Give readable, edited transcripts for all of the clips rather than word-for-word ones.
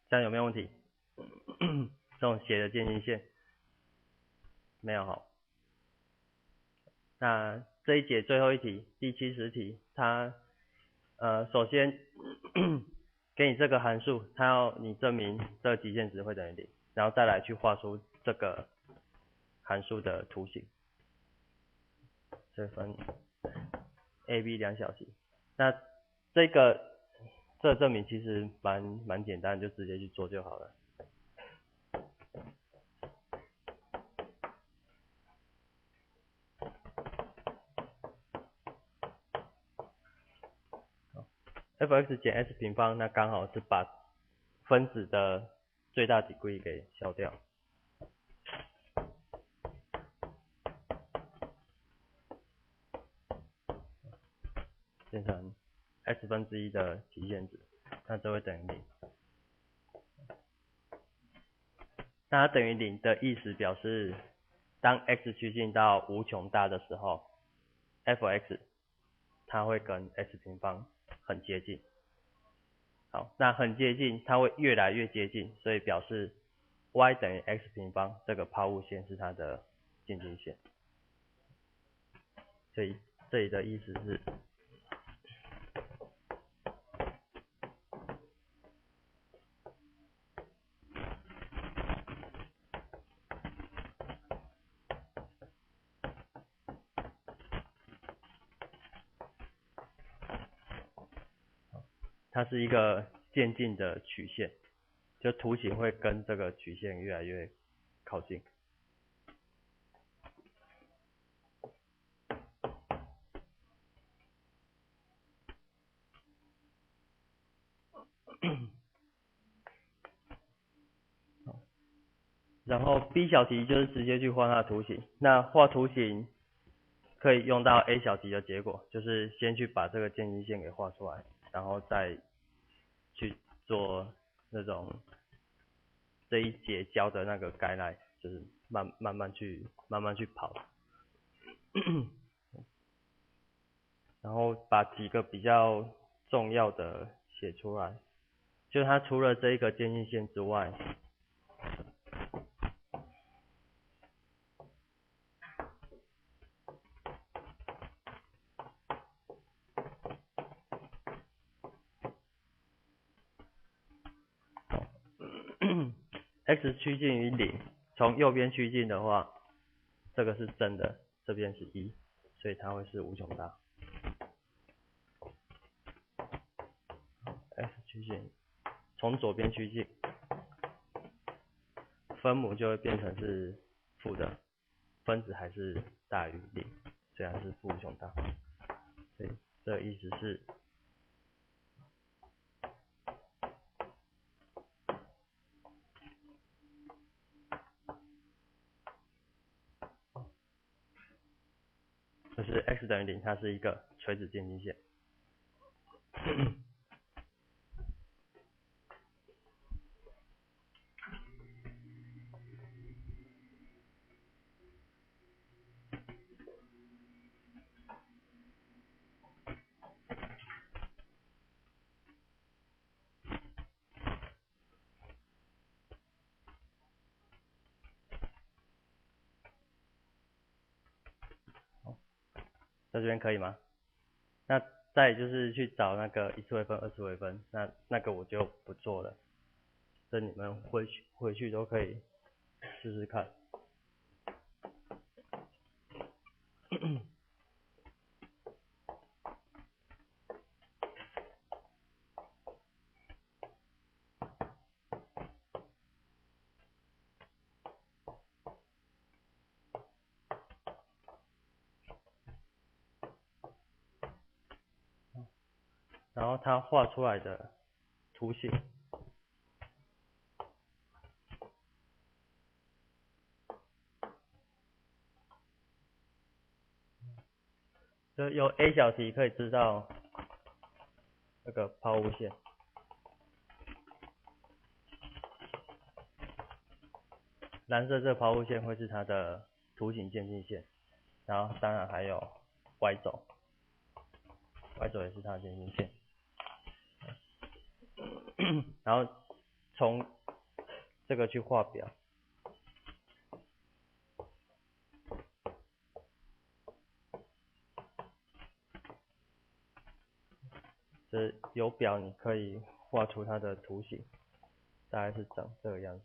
这样有没有问题？这种斜的渐近线没有好。那这一节最后一题，第70题，它首先给你这个函数，它要你证明这个极限值会等于0，然后再来去画出这个函数的图形。这分 A、B 两小题。那这证明其实蛮简单，就直接去做就好了。f(x) 减 s 平方，那刚好是把分子的最大 degree 给消掉，变成 x⁻1的极限值，那这会等于0。那它等于0的意思表示，当 x 趋近到无穷大的时候 ，f(x) 它会跟 s 平方很接近。好，那很接近，它会越来越接近，所以表示 y 等于 x 平方这个抛物线是它的渐近线。所以这里的意思是，它是一个渐进的曲线，就图形会跟这个曲线越来越靠近。然后 B 小题就是直接去画它的图形，那画图形可以用到 A 小题的结果，就是先去把这个渐近线给画出来，然后再去做那种这一节教的那个guideline，就是慢慢去跑，然后把几个比较重要的写出来，就它除了这一个渐近线之外，x 趋近于0，从右边趋近的话，这个是真的，这边是1，所以它会是无穷大。x 趋近，从左边趋近，分母就会变成是负的，分子还是大于0，虽然是负无穷大。所以这个意思是，就是 x 等于0，它是一个垂直渐近线。在这边可以吗？那再就是去找那个1次微分、2次微分，那个我就不做了，这你们回去都可以试试看。然后它画出来的图形，就用 A 小题可以知道那个抛物线，蓝色这个抛物线会是它的图形渐近线，然后当然还有 Y 轴，Y 轴也是它的渐近线。然后从这个去画表，这有表你可以画出它的图形，大概是长这个样子。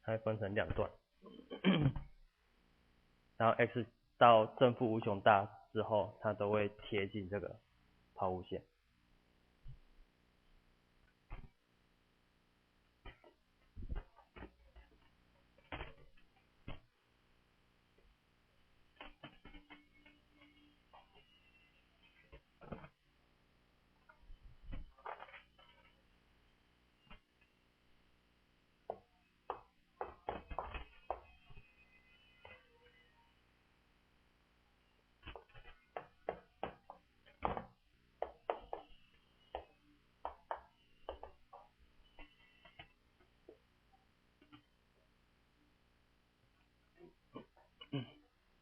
它会分成两段，然后 x 到正负无穷大之后，它都会贴近这个抛物线。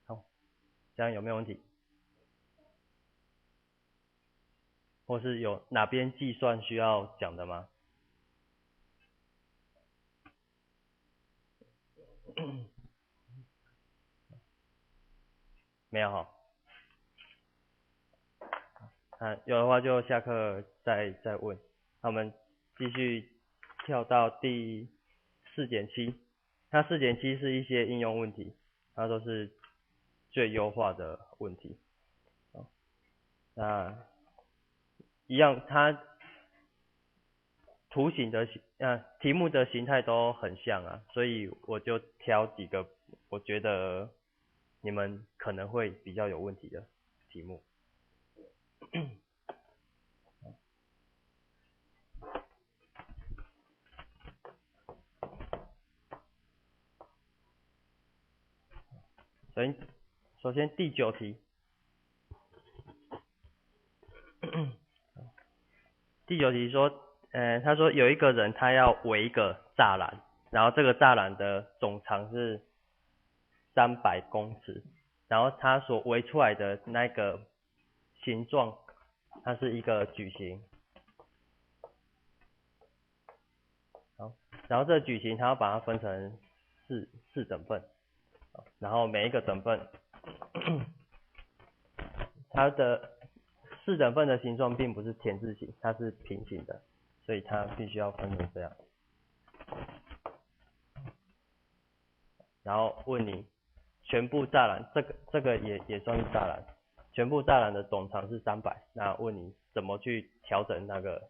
好，这样有没有问题？或是有哪边计算需要讲的吗？没有哈。有的话就下课再问。那我们继续跳到第4.7，它4.7是一些应用问题，它都是最优化的问题。那一样，它图形的题目的形态都很像啊，所以我就挑几个我觉得你们可能会比较有问题的题目。首先第9题，第9题说，他说有一个人他要围一个栅栏，然后这个栅栏的总长是300公尺，然后他所围出来的那个形状，它是一个矩形。好，然后这个矩形它要把它分成四等份，然后每一个等份，它的4等份的形状并不是田字形，它是平行的，所以它必须要分成这样。然后问你，全部栅栏，这个也算是栅栏，全部栅栏的总长是300，那问你怎么去调整那个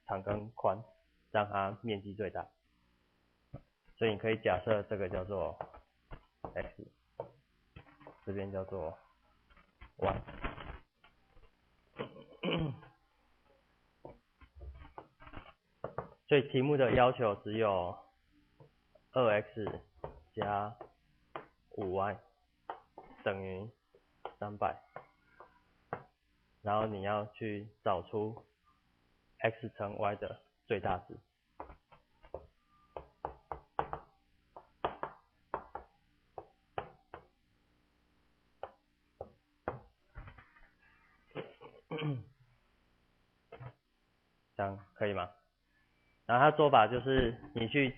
长跟宽，让它面积最大。所以你可以假设这个叫做 x， 这边叫做 y。所以题目的要求只有 2x 加 5y 等于300，然后你要去找出 x 乘 y 的最大值。这样可以吗？然后它做法就是你去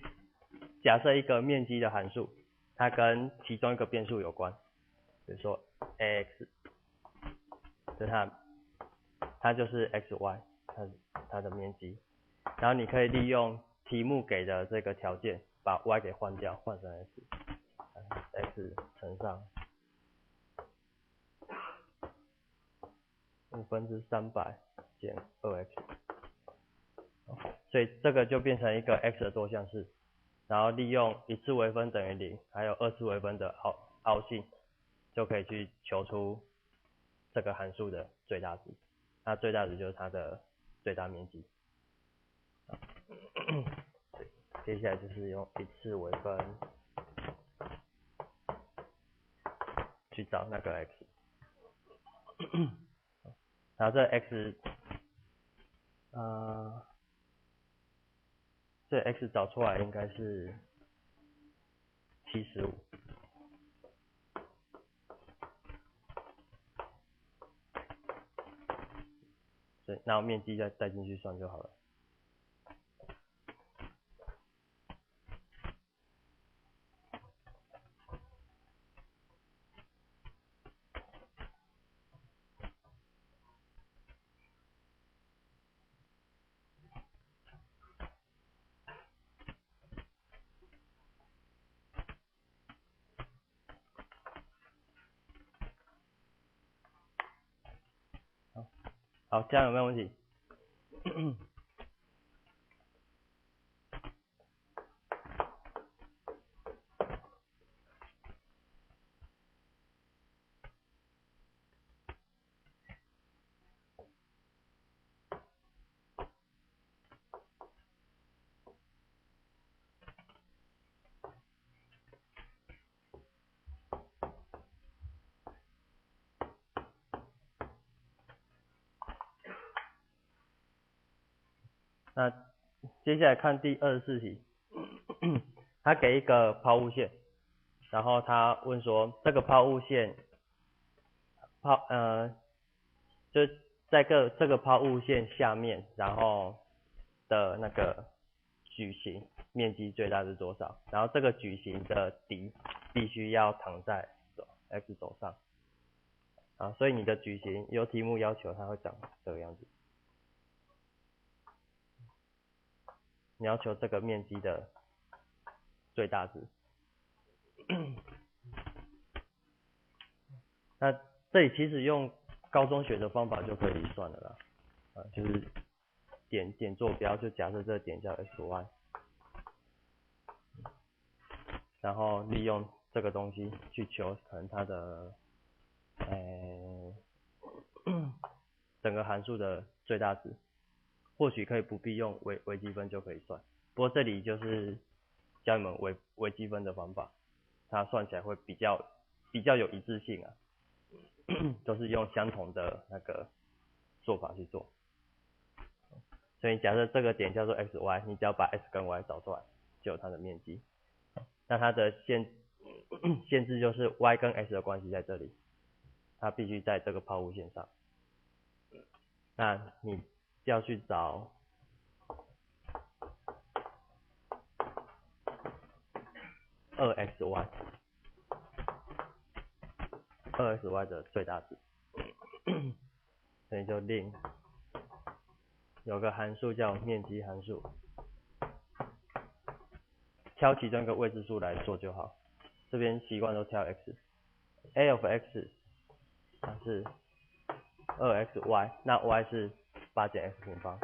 假设一个面积的函数，它跟其中一个变数有关，比如说 ax， 就它就是 xy， 它的面积。然后你可以利用题目给的这个条件，把 y 给换掉，换成 x 乘上300减 2x， 所以这个就变成一个 x 的多项式，然后利用一次微分等于0，还有二次微分的凹性，就可以去求出这个函数的最大值。那最大值就是它的最大面积。接下来就是用一次微分去找那个 x， 然后这 x， 这 x 找出来应该是75，对，然后面积再带进去算就好了。好，这样有没有问题？那接下来看第24题，他给一个抛物线，然后他问说这个抛物线就在这个抛物线下面，然后的那个矩形面积最大是多少？然后这个矩形的底必须要躺在 x 轴上。啊，所以你的矩形由题目要求它会长这个样子。你要求这个面积的最大值。那这里其实用高中学的方法就可以算了啦，就是点坐标，就假设这个点叫 xy， 然后利用这个东西去求可能它的整个函数的最大值，或许可以不必用微积分就可以算，不过这里就是教你们微积分的方法，它算起来会比较有一致性啊，都是用相同的那个做法去做。所以假设这个点叫做 xy， 你只要把 x 跟 y 找出来，就有它的面积。那它的限制就是 y 跟 x 的关系在这里，它必须在这个抛物线上。那你要去找2xy 的最大值，所以就令有个函数叫面积函数，挑其中一个未知数来做就好。这边习惯都挑 x，a of x 它是 2xy， 那 y 是8减 x 平方，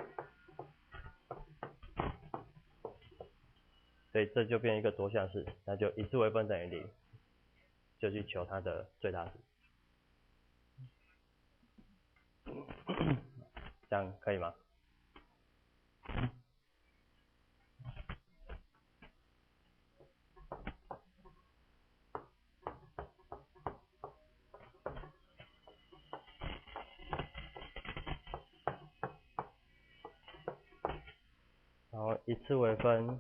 所以这就变一个多项式，那就一次微分等于0，就去求它的最大值。这样可以吗？然后一次微分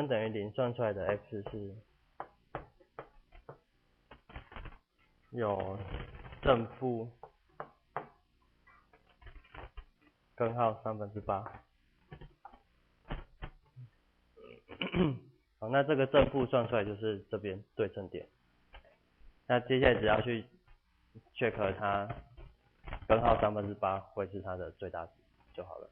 等于0，算出来的 x 是有正负根号8/3。好，那这个正负算出来就是这边对称点。那接下来只要去 check 它根号8/3会是它的最大值就好了。